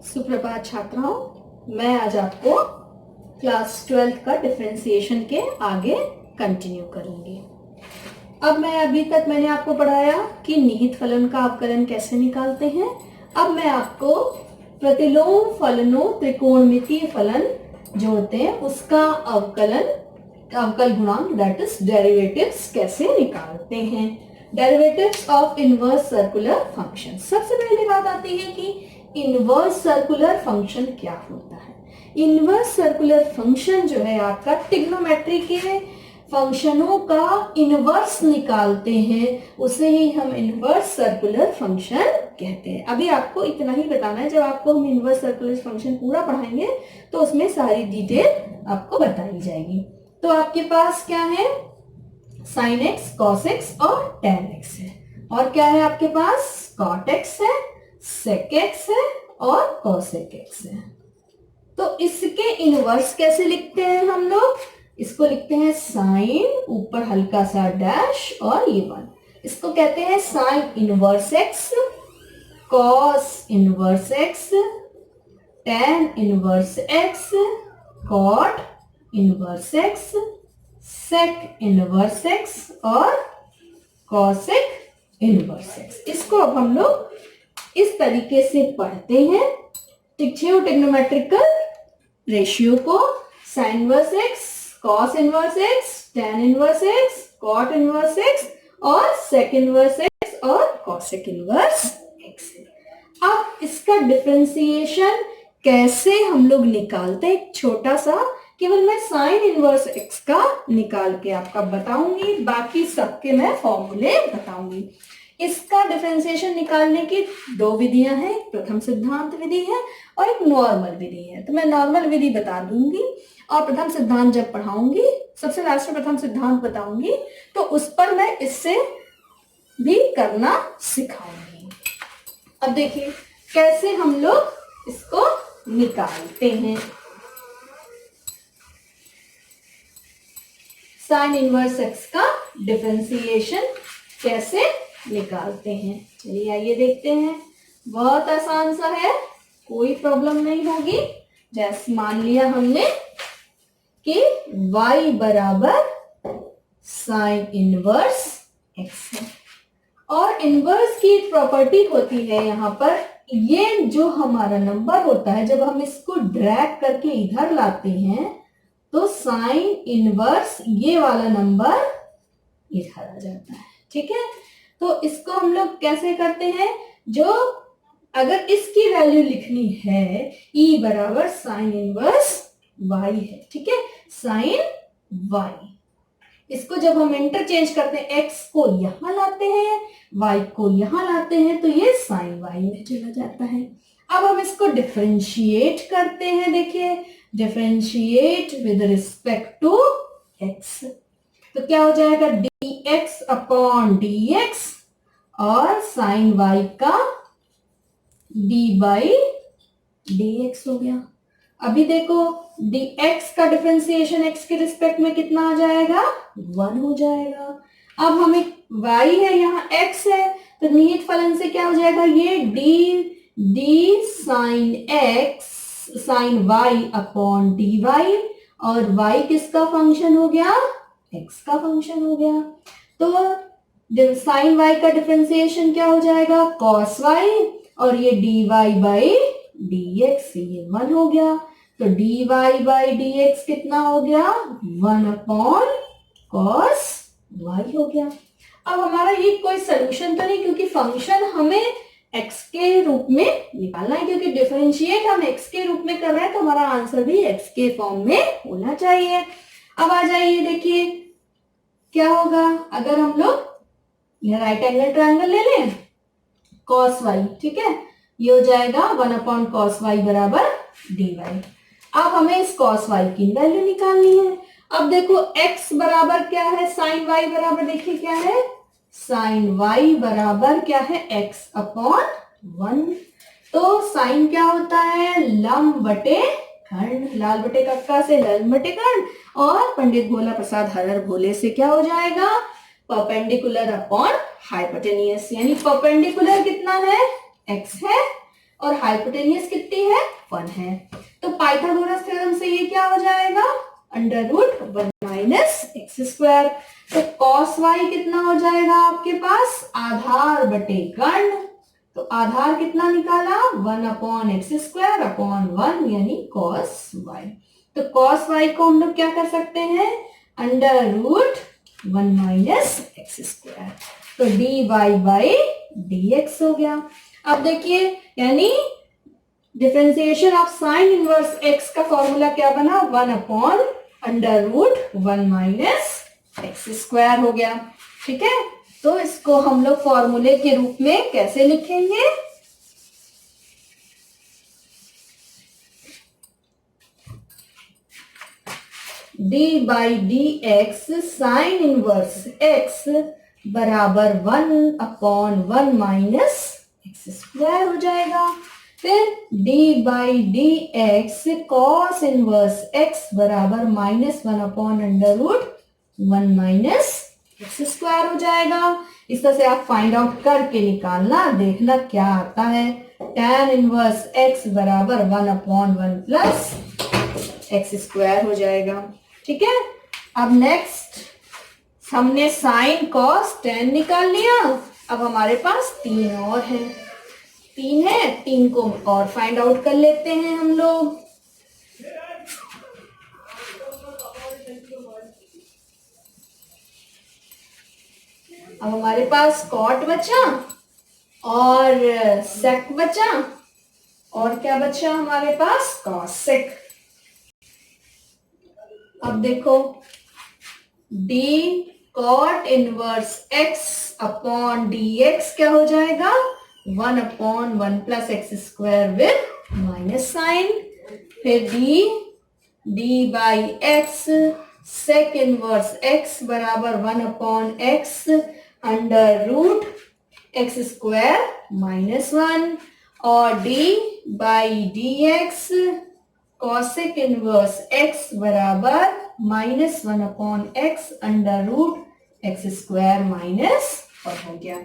सुप्रभात छात्राओं, मैं आज आपको क्लास 12th का डिफरेंशिएशन के आगे कंटिन्यू करूंगी। अब मैंने आपको पढ़ाया कि निहित फलन का अवकलन कैसे निकालते हैं। अब मैं आपको प्रतिलोम फलनों त्रिकोणमितीय फलन जो होते हैं उसका अवकल गुणांक दैट इज डेरिवेटिव्स कैसे निकालते हैं। Derivatives of inverse circular function. सबसे पहले बात आती है कि इनवर्स सर्कुलर फंक्शन क्या होता है। इनवर्स सर्कुलर फंक्शन जो है आपका ट्रिग्नोमेट्री के फंक्शनों का इनवर्स निकालते हैं, उसे ही हम इनवर्स सर्कुलर फंक्शन कहते हैं। अभी आपको इतना ही बताना है, जब आपको हम इनवर्स सर्कुलर फंक्शन पूरा पढ़ाएंगे तो उसमें सारी डिटेल आपको बताई जाएगी। तो आपके पास क्या है, साइन एक्स, कॉस एक्स और टेन एक्स है, और क्या है आपके पास, कॉट एक्स है, सेक एक्स है और कोसेक एक्स है। तो इसके इनवर्स कैसे लिखते हैं हम लोग, इसको लिखते हैं साइन, ऊपर हल्का सा डैश और ये वन, इसको कहते हैं sine inverse x, cos inverse x, tan inverse x, cot inverse x, sec inverse x और कॉसेक इनवर्स एक्स। इसको अब हम लोग इस तरीके से पढ़ते हैं। ट्रिग्नोमेट्रिकल रेशियो को sine inverse x, cos inverse x, tan inverse x, cot inverse x और सेक इनवर्स एक्स और कॉसेक इनवर्स एक्स। अब इसका डिफरेंशिएशन कैसे हम लोग निकालते हैं, एक छोटा सा केवल मैं साइन इनवर्स एक्स का निकाल के आपका बताऊंगी, बाकी सबके मैं फॉर्मूले बताऊंगी। इसका डिफरेंशिएशन निकालने की दो विधियां हैं, एक प्रथम सिद्धांत विधि है और एक नॉर्मल विधि है। तो मैं नॉर्मल विधि बता दूंगी और प्रथम सिद्धांत जब पढ़ाऊंगी, सबसे लास्ट में प्रथम सिद्धांत बताऊंगी, तो उस पर मैं इससे भी करना सिखाऊंगी। अब देखिए कैसे हम लोग इसको निकालते हैं। साइन इनवर्स एक्स का डिफरेंशिएशन कैसे निकालते हैं, चलिए आइए देखते हैं। बहुत आसान सा है, कोई प्रॉब्लम नहीं होगी। जैसे मान लिया हमने कि y बराबर साइन इनवर्स x है, और इनवर्स की प्रॉपर्टी होती है यहाँ पर, ये जो हमारा नंबर होता है जब हम इसको ड्रैग करके इधर लाते हैं तो साइन इनवर्स ये वाला नंबर इधर आ जाता है, ठीक है। तो इसको हम लोग कैसे करते हैं, जो अगर इसकी वैल्यू लिखनी है, e बराबर साइन इनवर्स y है, ठीक है, साइन y। इसको जब हम इंटरचेंज करते हैं, x को यहां लाते हैं, y को यहां लाते हैं, तो ये साइन y में चला जाता है। अब हम इसको डिफरेंशिएट करते हैं, देखिए differentiate with respect to x, तो क्या हो जाएगा, dx अपॉन dx और साइन y का d बाई dx हो गया। अभी देखो dx का डिफरेंशिएशन x के रिस्पेक्ट में कितना आ जाएगा, 1 हो जाएगा। अब हमें y है, यहाँ x है, तो निहित फलन से क्या हो जाएगा, ये d sine x sine y upon dy, और y किसका फंक्शन हो गया, x का फंक्शन हो गया। तो साइन y का डिफरेंशिएशन क्या हो जाएगा, cos y, और ये dy बाई dx, ये 1 हो गया। तो dy बाई dx कितना हो गया, 1 अपॉन cos y हो गया। अब हमारा ये कोई सोल्यूशन तो नहीं, क्योंकि फंक्शन हमें x के रूप में निकालना है, क्योंकि डिफरेंशिएट हम x के रूप में कर रहे हैं, तो हमारा आंसर भी x के फॉर्म में होना चाहिए। अब आ जाइए, देखिए क्या होगा अगर हम लोग यह राइट एंगल ट्रायंगल ले लें, cos y, ठीक है, ये हो जाएगा 1 अपॉन cos y बराबर dy। अब हमें इस cos y की वैल्यू निकालनी है। अब देखो x बराबर क्या है, साइन y बराबर, देखिए क्या है, साइन y बराबर क्या है, x अपॉन 1। तो साइन क्या होता है, लंब बटे खंड, लाल बटे कक्का से लंब बटे खंड, और पंडित भोला प्रसाद हरर भोले से क्या हो जाएगा, परपेंडिकुलर अपॉन हाइपोटेनियस, यानी परपेंडिकुलर कितना है, x है और हाइपोटेन्यूज कितनी है 1 है। तो पाइथागोरस थ्योरम से ये क्या हो जाएगा under root 1 minus x square. तो कॉस वाई कितना हो जाएगा आपके पास आधार बटे कर्ण। तो आधार कितना निकाला 1 अपॉन एक्स स्क्वायर अपॉन 1 यानी कॉस वाई। तो कॉस वाई को हम लोग क्या कर सकते हैं under root 1 minus x square. तो D Y by D X हो गया। अब देखिए यानी differentiation of sine inverse X का फॉर्मूला क्या बना 1 upon under root 1 minus x square हो गया। ठीक है, तो इसको हम लोग फॉर्मूले के रूप में कैसे लिखेंगे D by D x sign inverse x बराबर 1 अपॉन 1 माइनस एक्स स्क्वायर हो जाएगा। फिर d by D x cos inverse x बराबर -1 upon under root 1 minus x square हो जाएगा। इस तरह से आप फाइंड आउट करके निकालना, देखना क्या आता है। tan इनवर्स x बराबर 1 अपॉन 1 प्लस एक्स स्क्वायर हो जाएगा। ठीक है, अब नेक्स्ट हमने साइन कॉस tan निकाल लिया। अब हमारे पास 3 और है, 3 है, 3 को और फाइंड आउट कर लेते हैं हम लोग। अब हमारे पास कॉट बचा और सेक बचा और क्या बचा हमारे पास कॉसेक। अब देखो d cot inverse x upon dx क्या हो जाएगा 1 upon 1 plus x square with minus sine. फिर d by x sec inverse x बराबर 1 upon x under root x square -1 और d by D x cosec inverse x बराबर -1 upon x under root x square -1 हो गया।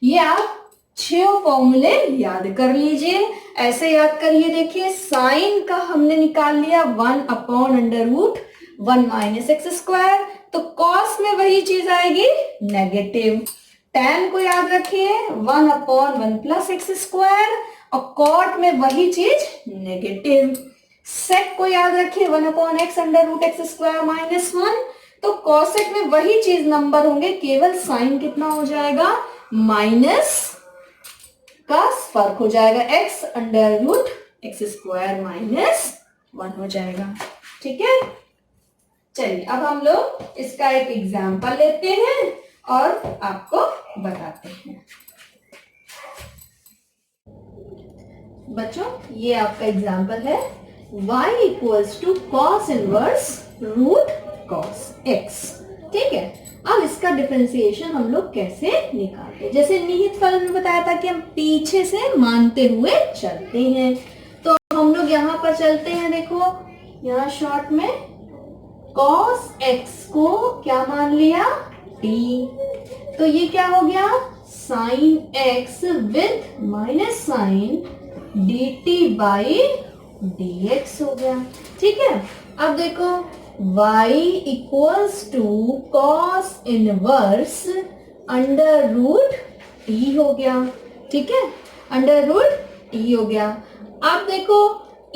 ये आप 6 फॉर्मूले याद कर लीजिए। ऐसे याद करिए, देखिए साइन का हमने निकाल लिया 1 upon under root 1 minus x square, तो कॉस में वही चीज आएगी नेगेटिव। tan को याद रखिए 1 अपॉन 1 प्लस एक्स स्क्वायर और कॉट में वही चीज नेगेटिव। सेक को याद रखिए 1 upon x under root x square -1, तो कॉसेक में वही चीज नंबर होंगे, केवल साइन कितना हो जाएगा माइनस का फर्क हो जाएगा, x under root x square -1 हो जाएगा। ठीक है, चलिए अब हम लोग इसका एक एग्जाम्पल लेते हैं और आपको बताते हैं। बच्चों ये आपका एग्जाम्पल है y equals to cos inverse root cos x। ठीक है, अब इसका डिफरेंशिएशन हम लोग कैसे निकालते हैं। जैसे निहित फलन में बताया था कि हम पीछे से मानते हुए चलते हैं, तो हम लोग यहाँ पर चलते हैं। देखो यहाँ शॉर्ट में cos x को क्या मान लिया t, तो ये क्या हो गया sin x with minus sine dt by dx हो गया। ठीक है, अब देखो y equals to cos inverse under root t हो गया। ठीक है, अंडर रूट t हो गया। अब देखो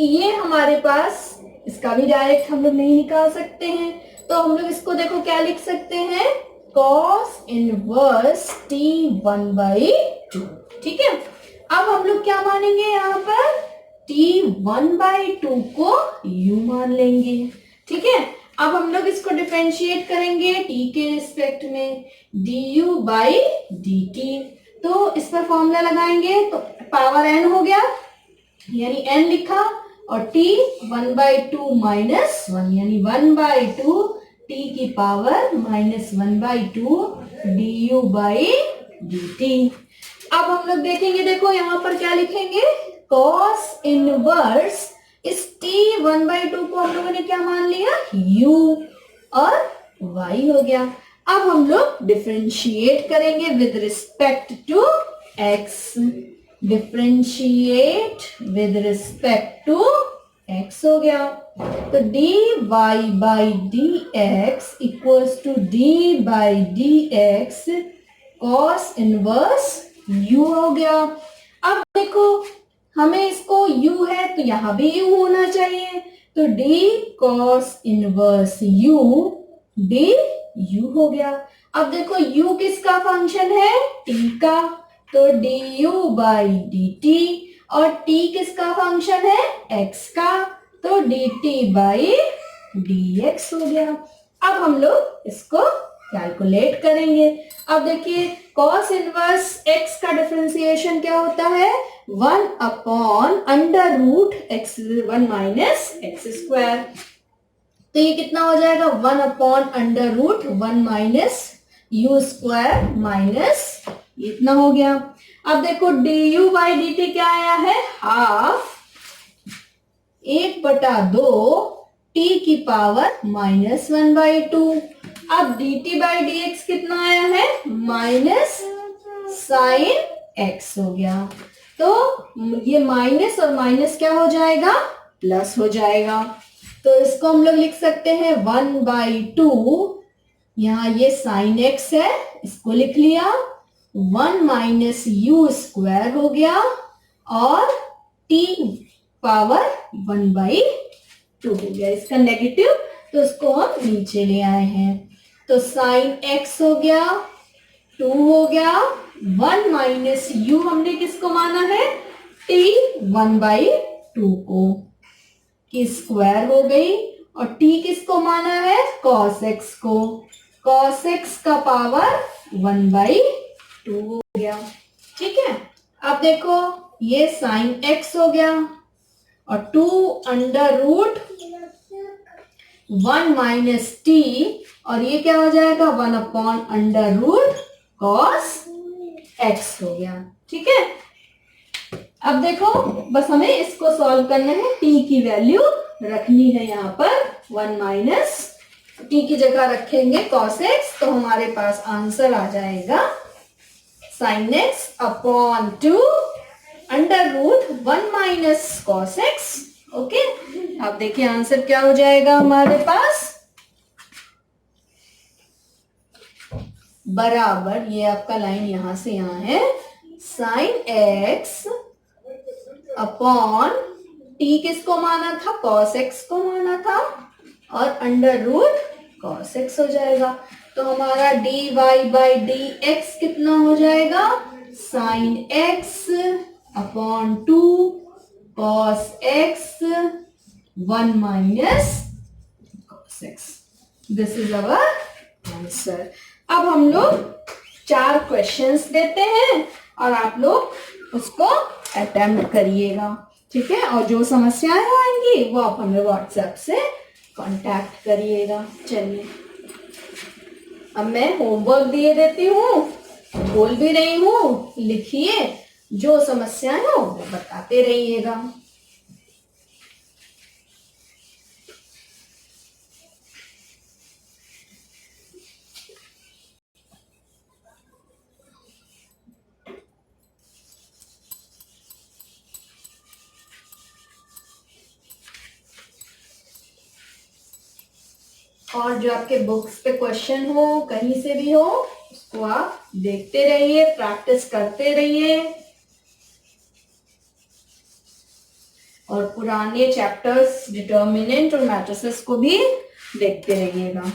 ये हमारे पास, इसका भी डायरेक्ट हम लोग नहीं निकाल सकते हैं, तो हम लोग इसको देखो क्या लिख सकते हैं कॉस इनवर्स t 1/2। ठीक है, अब हम लोग क्या मानेंगे यहाँ पर t 1/2 को u मान लेंगे। ठीक है, अब हम लोग इसको डिफरेंशिएट करेंगे t के रिस्पेक्ट में du बाई dt, तो इस पर फॉर्मूला लगाएंगे तो पावर n हो गया यानी n लिखा और t 1/2 -1 यानी 1/2 t की पावर -1/2 du बाई dt। अब हम लोग देखेंगे, देखो यहाँ पर क्या लिखेंगे cos इनवर्स इस t 1/2 को हम लोगों ने क्या मान लिया u और y हो गया। अब हम लोग डिफरेंशिएट करेंगे with respect to x। Differentiate with respect to x हो गया। तो dy by D x equals to d by D x cos inverse u हो गया। अब देखो हमें इसको u है तो यहां भी u होना चाहिए, तो d cos inverse u D u हो गया। अब देखो u किसका फंक्शन है, t का, तो du बाई डी टी, और t किसका फंक्शन है, x का, तो dt बाई dx हो गया। अब हम लोग इसको कैलकुलेट करेंगे। अब देखिए cos इनवर्स x का डिफरेंशिएशन क्या होता है, 1 upon under root x 1 minus x square. तो ये कितना हो जाएगा, 1 upon under root 1 minus u square minus इतना हो गया। अब देखो du बाई डी टी क्या आया है, हाफ 1/2 t की पावर -1/2। अब dt बाई डी एक्स कितना आया है, माइनस साइन x हो गया। तो ये माइनस और माइनस क्या हो जाएगा, प्लस हो जाएगा। तो इसको हम लोग लिख सकते हैं 1/2, यहाँ ये साइन x है, इसको लिख लिया, 1 माइनस यू स्क्वायर हो गया, और t पावर 1/2 हो गया। इसका नेगेटिव तो इसको हम नीचे ले आए हैं, तो साइन x हो गया, 2 हो गया, 1 माइनस यू हमने किसको माना है, t 1/2 को, की स्क्वायर हो गई, और t किसको माना है, cos x को, cos x का पावर 1/2 हो गया। ठीक है, अब देखो ये साइन x हो गया, और 2 अंडर रूट 1 माइनस टी, और ये क्या हो जाएगा, 1 upon under root cos x हो गया। ठीक है, अब देखो बस हमें इसको सॉल्व करना है, t की वैल्यू रखनी है यहाँ पर 1 माइनस t की जगह रखेंगे cos x, तो हमारे पास आंसर आ जाएगा sin x upon 2 under root 1 minus cos x. Okay, अब देखिए आंसर क्या हो जाएगा हमारे पास, बराबर, ये आपका लाइन यहां से यहां है, साइन x अपॉन t किसको माना था, cos x को माना था, और अंडर रूट cos x हो जाएगा। तो हमारा dy बाई डी एक्स कितना हो जाएगा, sine x upon 2 cos x 1 minus cos x। This is our answer. अब हम लोग 4 क्वेश्चंस देते हैं और आप लोग उसको अटेम्प्ट करिएगा। ठीक है, और जो समस्याएं आएंगी वो आप हमें व्हाट्सएप से कांटेक्ट करिएगा। चलिए अब मैं होमवर्क दिए देती हूँ, बोल भी रही हूँ, लिखिए, जो समस्याएं हो वो बताते रहिएगा। और जो आपके बुक्स पे क्वेश्चन हो, कहीं से भी हो, उसको आप देखते रहिए, प्रैक्टिस करते रहिए, और पुराने चैप्टर्स डिटर्मिनेंट और मैट्रिसेस को भी देखते रहिएगा,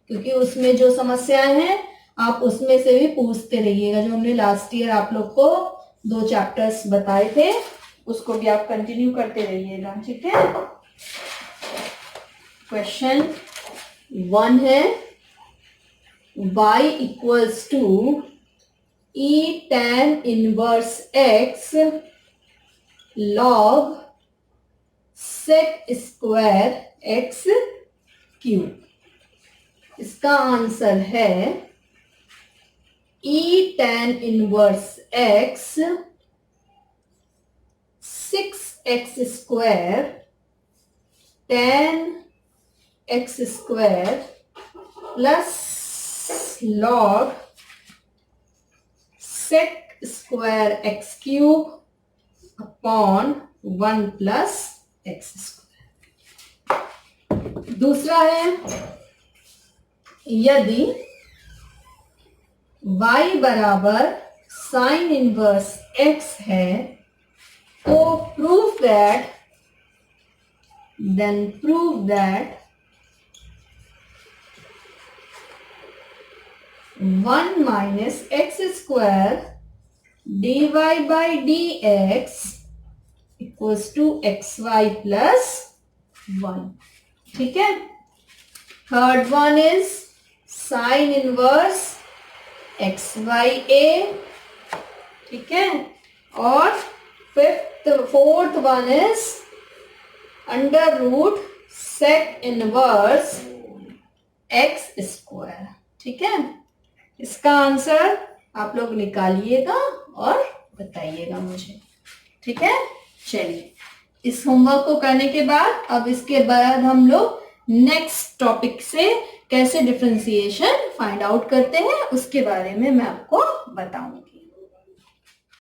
क्योंकि उसमें जो समस्याएं हैं आप उसमें से भी पूछते रहिएगा। जो हमने लास्ट ईयर आप लोग को 2 चैप्टर्स बताए थे, उसको भी आप कंटिन्यू करते रहिएगा। ठीक है, क्वेश्चन 1 है, y equals to e tan inverse x log sec square x cube. इसका आंसर है e tan inverse x 6x square tan x square plus log sec square x cube upon 1 plus x square. दूसरा है यदि y बराबर sine inverse x है तो prove that 1 minus x square dy by dx equals to xy plus 1। ठीक है। Third one is sine inverse xya। ठीक है। और fourth one is under root sec inverse x square. ठीक है। इसका आंसर आप लोग निकालिएगा और बताइएगा मुझे। ठीक है। चलिए, इस होमवर्क को करने के बाद अब इसके बाद हम लोग नेक्स्ट टॉपिक से कैसे डिफरेंशिएशन फाइंड आउट करते हैं उसके बारे में मैं आपको बताऊंगी।